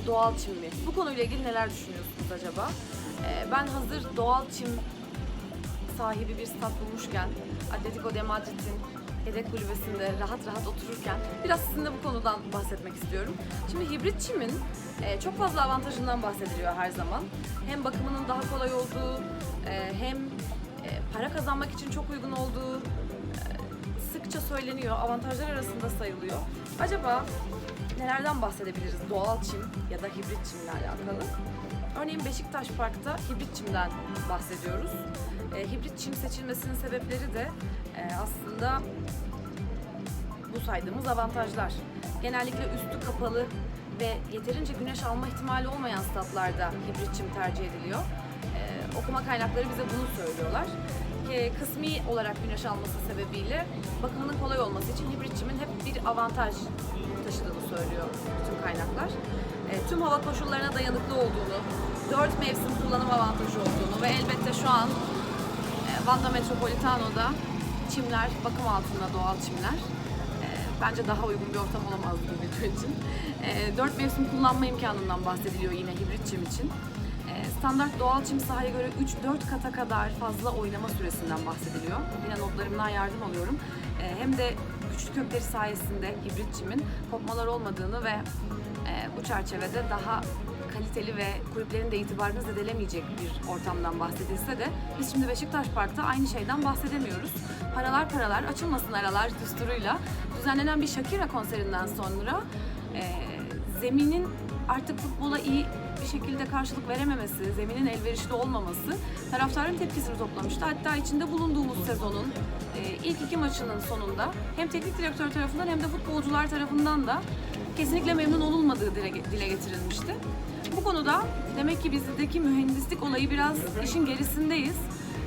Doğal çim mi? Bu konuyla ilgili neler düşünüyorsunuz acaba? Ben hazır doğal çim sahibi bir stat bulmuşken, Atletico de Madrid'in yedek kulübesinde rahat rahat otururken biraz sizinle bu konudan bahsetmek istiyorum. Şimdi hibrit çimin çok fazla avantajından bahsediliyor her zaman. Hem bakımının daha kolay olduğu, hem para kazanmak için çok uygun olduğu sıkça söyleniyor, avantajlar arasında sayılıyor. Acaba nelerden bahsedebiliriz doğal çim ya da hibrit çimle alakalı? Örneğin Beşiktaş Park'ta hibrit çimden bahsediyoruz. Hibrit çim seçilmesinin sebepleri de aslında bu saydığımız avantajlar. Genellikle üstü kapalı ve yeterince güneş alma ihtimali olmayan statlarda hibrit çim tercih ediliyor. Okuma kaynakları bize bunu söylüyorlar. Kısmi olarak güneş alması sebebiyle bakımının kolay olması için hibrit çimin hep bir avantaj taşıdığını söylüyor bütün kaynaklar. Tüm hava koşullarına dayanıklı olduğunu, 4 mevsim kullanım avantajı olduğunu ve elbette şu an Wanda Metropolitano'da çimler bakım altında, doğal çimler. Bence daha uygun bir ortam olamazdı bu video için. 4 mevsim kullanma imkanından bahsediliyor yine hibrit çim için. Standart doğal çim sahaya göre 3-4 kata kadar fazla oynama süresinden bahsediliyor. Yine notlarımdan yardım alıyorum. Hem de güçlü kökleri sayesinde hibrit çimin kopmalar olmadığını ve bu çerçevede daha kaliteli ve kulüplerin de itibarını zedelemeyecek bir ortamdan bahsedilse de biz şimdi Beşiktaş Park'ta aynı şeyden bahsedemiyoruz. Paralar açılmasın aralar düsturuyla düzenlenen bir Shakira konserinden sonra zeminin artık futbola iyi bir şekilde karşılık verememesi, zeminin elverişli olmaması taraftarın tepkisini toplamıştı. Hatta içinde bulunduğumuz sezonun ilk 2 maçının sonunda hem teknik direktör tarafından hem de futbolcular tarafından da kesinlikle memnun olunmadığı dile getirilmişti. Bu konuda demek ki bizdeki mühendislik olayı biraz işin gerisindeyiz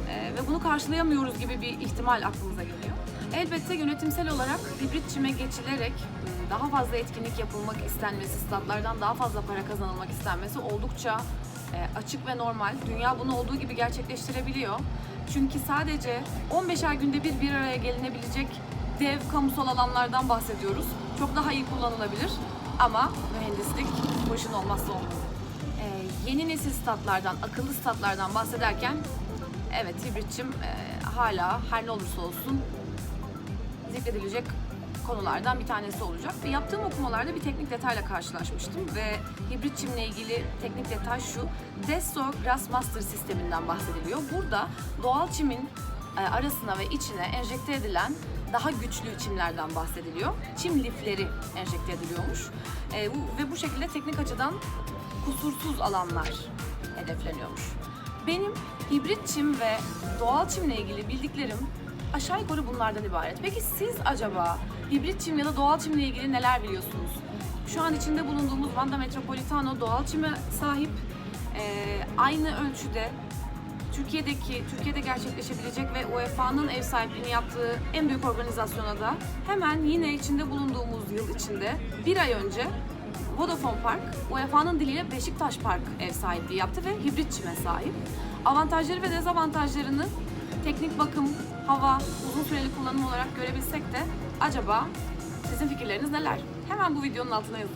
ve bunu karşılayamıyoruz gibi bir ihtimal aklımıza geliyor. Elbette yönetimsel olarak hibrit çime geçilerek daha fazla etkinlik yapılmak istenmesi, statlardan daha fazla para kazanılmak istenmesi oldukça açık ve normal. Dünya bunu olduğu gibi gerçekleştirebiliyor. Çünkü sadece 15'er günde bir araya gelinebilecek dev kamusal alanlardan bahsediyoruz. Çok daha iyi kullanılabilir ama mühendislik bu işin olmazsa olmazı. Yeni nesil statlardan, akıllı statlardan bahsederken evet hibrit çim hala her ne olursa olsun zikredilecek konulardan bir tanesi olacak. Ve yaptığım okumalarda bir teknik detayla karşılaşmıştım ve hibrit çimle ilgili teknik detay şu: Desso Grassmaster sisteminden bahsediliyor. Burada doğal çimin arasına ve içine enjekte edilen daha güçlü çimlerden bahsediliyor. Çim lifleri enjekte ediliyormuş ve bu şekilde teknik açıdan kusursuz alanlar hedefleniyormuş. Benim hibrit çim ve doğal çimle ilgili bildiklerim aşağı yukarı bunlardan ibaret. Peki siz acaba hibrit çim ya da doğal çimle ilgili neler biliyorsunuz? Şu an içinde bulunduğumuz Wanda Metropolitano doğal çime sahip. Aynı ölçüde Türkiye'de gerçekleşebilecek ve UEFA'nın ev sahipliğini yaptığı en büyük organizasyona da hemen yine içinde bulunduğumuz yıl içinde bir ay önce Vodafone Park, UEFA'nın diliyle Beşiktaş Park ev sahipliği yaptı ve hibrit çime sahip. Avantajları ve dezavantajlarını teknik bakım, hava, uzun süreli kullanım olarak görebilsek de acaba sizin fikirleriniz neler? Hemen bu videonun altına yazın.